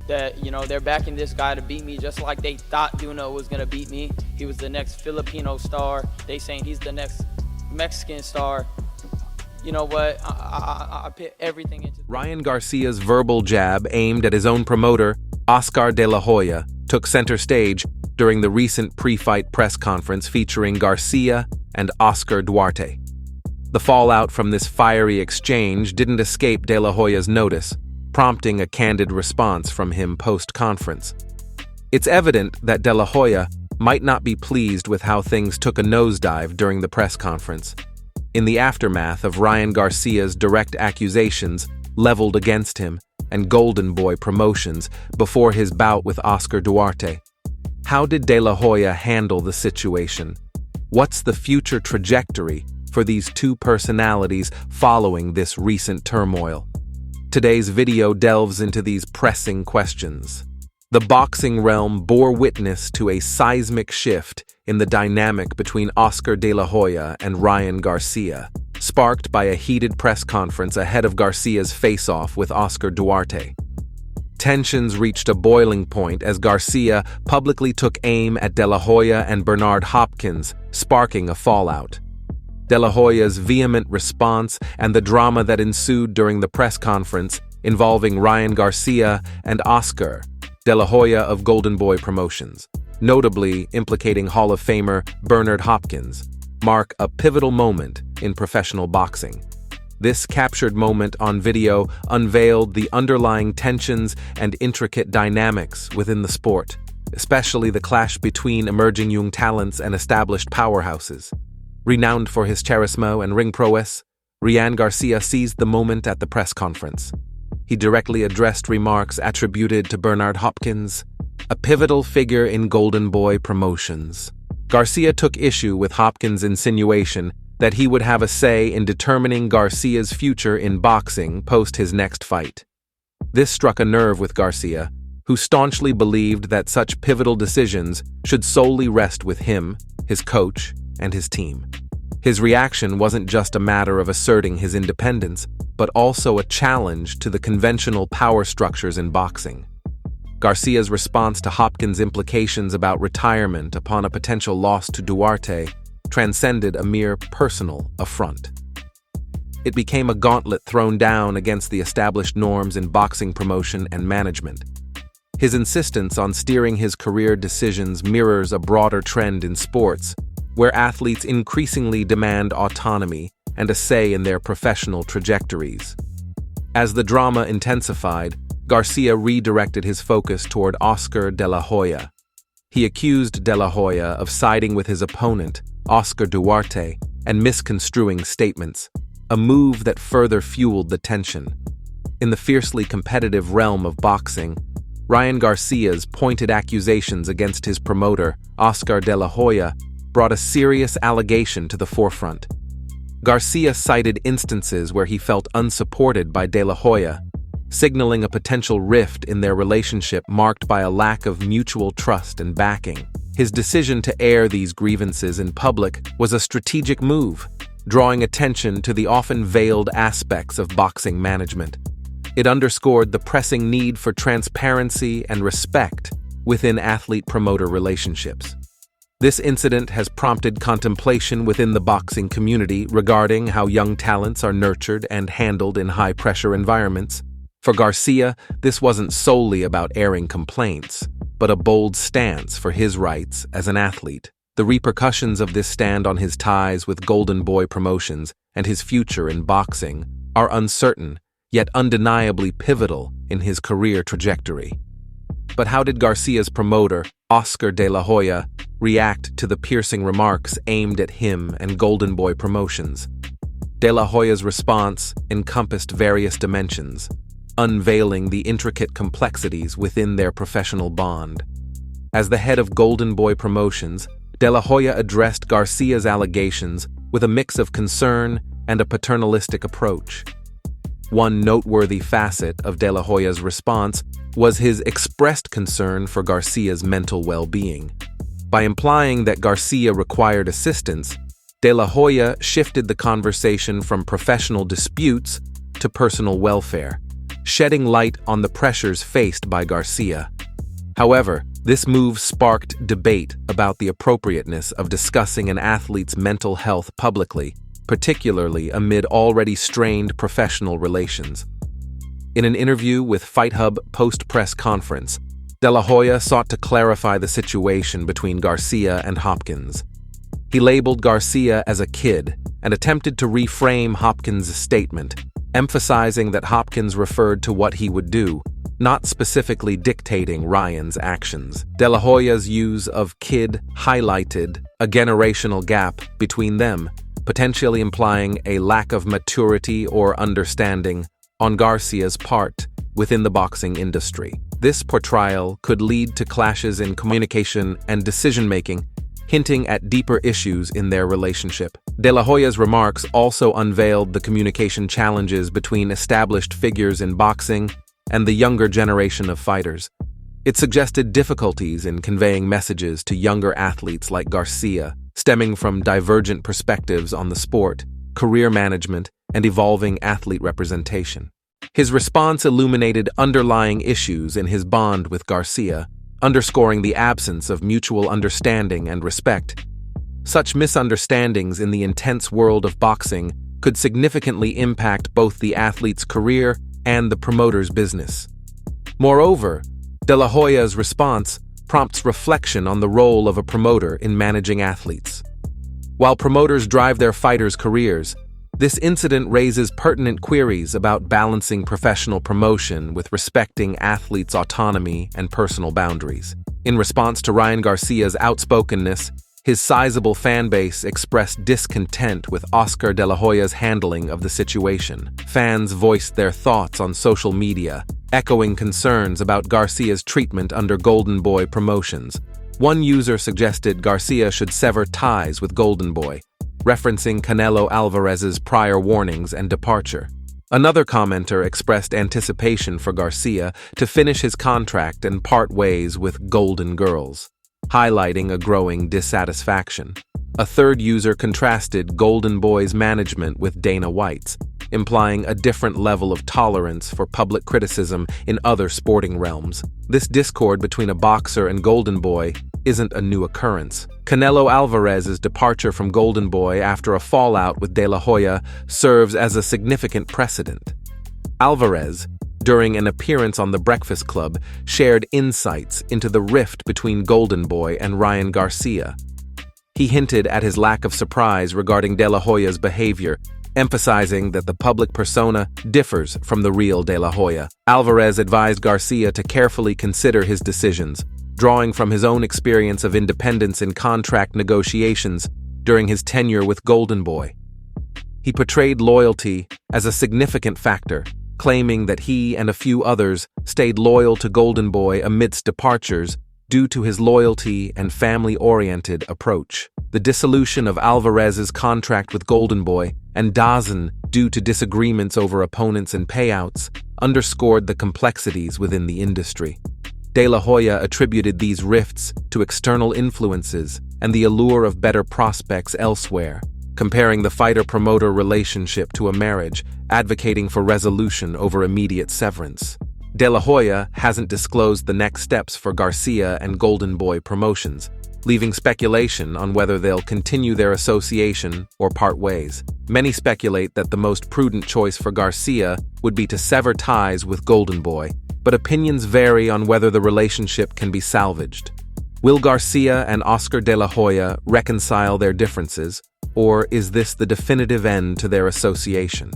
that, they're backing this guy to beat me just like they thought Duno was going to beat me. He was the next Filipino star. They saying he's the next Mexican star. You know what? I put everything into Ryan Garcia's verbal jab aimed at his own promoter, Oscar De La Hoya, took center stage during the recent pre-fight press conference featuring Garcia and Oscar Duarte. The fallout from this fiery exchange didn't escape De La Hoya's notice, prompting a candid response from him post-conference. It's evident that De La Hoya might not be pleased with how things took a nosedive during the press conference. In the aftermath of Ryan Garcia's direct accusations leveled against him and Golden Boy promotions before his bout with Oscar Duarte, how did De La Hoya handle the situation? What's the future trajectory for these two personalities following this recent turmoil? Today's video delves into these pressing questions. The boxing realm bore witness to a seismic shift in the dynamic between Oscar De La Hoya and Ryan Garcia, sparked by a heated press conference ahead of Garcia's face-off with Oscar Duarte. Tensions reached a boiling point as Garcia publicly took aim at De La Hoya and Bernard Hopkins, sparking a fallout. De La Hoya's vehement response and the drama that ensued during the press conference involving Ryan Garcia and Oscar De La Hoya of Golden Boy Promotions, notably implicating Hall of Famer Bernard Hopkins, mark a pivotal moment in professional boxing. This captured moment on video unveiled the underlying tensions and intricate dynamics within the sport, especially the clash between emerging young talents and established powerhouses. Renowned for his charisma and ring prowess, Ryan Garcia seized the moment at the press conference. He directly addressed remarks attributed to Bernard Hopkins, a pivotal figure in Golden Boy Promotions. Garcia took issue with Hopkins' insinuation that he would have a say in determining Garcia's future in boxing post his next fight. This struck a nerve with Garcia, who staunchly believed that such pivotal decisions should solely rest with him, his coach, and his team. His reaction wasn't just a matter of asserting his independence, but also a challenge to the conventional power structures in boxing. Garcia's response to Hopkins' implications about retirement upon a potential loss to Duarte transcended a mere personal affront. It became a gauntlet thrown down against the established norms in boxing promotion and management. His insistence on steering his career decisions mirrors a broader trend in sports, where athletes increasingly demand autonomy and a say in their professional trajectories. As the drama intensified, Garcia redirected his focus toward Oscar De La Hoya. He accused De La Hoya of siding with his opponent, Oscar Duarte, and misconstruing statements, a move that further fueled the tension. In the fiercely competitive realm of boxing, Ryan Garcia's pointed accusations against his promoter, Oscar De La Hoya, brought a serious allegation to the forefront. Garcia cited instances where he felt unsupported by De La Hoya, signaling a potential rift in their relationship marked by a lack of mutual trust and backing. His decision to air these grievances in public was a strategic move, drawing attention to the often veiled aspects of boxing management. It underscored the pressing need for transparency and respect within athlete-promoter relationships. This incident has prompted contemplation within the boxing community regarding how young talents are nurtured and handled in high-pressure environments. For Garcia, this wasn't solely about airing complaints, but a bold stance for his rights as an athlete. The repercussions of this stand on his ties with Golden Boy Promotions and his future in boxing are uncertain, yet undeniably pivotal in his career trajectory. But how did Garcia's promoter, Oscar De La Hoya, react to the piercing remarks aimed at him and Golden Boy Promotions? De La Hoya's response encompassed various dimensions, unveiling the intricate complexities within their professional bond. As the head of Golden Boy Promotions, De La Hoya addressed Garcia's allegations with a mix of concern and a paternalistic approach. One noteworthy facet of De La Hoya's response was his expressed concern for Garcia's mental well-being. By implying that Garcia required assistance, De La Hoya shifted the conversation from professional disputes to personal welfare. shedding light on the pressures faced by Garcia. However, this move sparked debate about the appropriateness of discussing an athlete's mental health publicly, particularly amid already strained professional relations. In an interview with Fight Hub post-press conference, De La Hoya sought to clarify the situation between Garcia and Hopkins. He labeled Garcia as a kid and attempted to reframe Hopkins' statement, emphasizing that Hopkins referred to what he would do, not specifically dictating Ryan's actions. De La Hoya's use of kid highlighted a generational gap between them, potentially implying a lack of maturity or understanding on Garcia's part within the boxing industry. This portrayal could lead to clashes in communication and decision-making, hinting at deeper issues in their relationship. De La Hoya's remarks also unveiled the communication challenges between established figures in boxing and the younger generation of fighters. It suggested difficulties in conveying messages to younger athletes like Garcia, stemming from divergent perspectives on the sport, career management, and evolving athlete representation. His response illuminated underlying issues in his bond with Garcia, underscoring the absence of mutual understanding and respect. Such misunderstandings in the intense world of boxing could significantly impact both the athlete's career and the promoter's business. Moreover, De La Hoya's response prompts reflection on the role of a promoter in managing athletes. While promoters drive their fighters' careers, this incident raises pertinent queries about balancing professional promotion with respecting athletes' autonomy and personal boundaries. In response to Ryan Garcia's outspokenness, his sizable fan base expressed discontent with Oscar De La Hoya's handling of the situation. Fans voiced their thoughts on social media, echoing concerns about Garcia's treatment under Golden Boy Promotions. One user suggested Garcia should sever ties with Golden Boy, referencing Canelo Alvarez's prior warnings and departure. Another commenter expressed anticipation for Garcia to finish his contract and part ways with Golden Girls, highlighting a growing dissatisfaction. A third user contrasted Golden Boy's management with Dana White's, implying a different level of tolerance for public criticism in other sporting realms. This discord between a boxer and Golden Boy isn't a new occurrence. Canelo Alvarez's departure from Golden Boy after a fallout with De La Hoya serves as a significant precedent. Alvarez, during an appearance on The Breakfast Club, shared insights into the rift between Golden Boy and Ryan Garcia. He hinted at his lack of surprise regarding De La Hoya's behavior, emphasizing that the public persona differs from the real De La Hoya. Alvarez advised Garcia to carefully consider his decisions, drawing from his own experience of independence in contract negotiations during his tenure with Golden Boy. He portrayed loyalty as a significant factor, claiming that he and a few others stayed loyal to Golden Boy amidst departures due to his loyalty and family-oriented approach. The dissolution of Alvarez's contract with Golden Boy and DAZN due to disagreements over opponents and payouts underscored the complexities within the industry. De La Hoya attributed these rifts to external influences and the allure of better prospects elsewhere, comparing the fighter-promoter relationship to a marriage, advocating for resolution over immediate severance. De La Hoya hasn't disclosed the next steps for Garcia and Golden Boy Promotions, leaving speculation on whether they'll continue their association or part ways. Many speculate that the most prudent choice for Garcia would be to sever ties with Golden Boy, but opinions vary on whether the relationship can be salvaged. Will Garcia and Oscar De La Hoya reconcile their differences, or is this the definitive end to their association?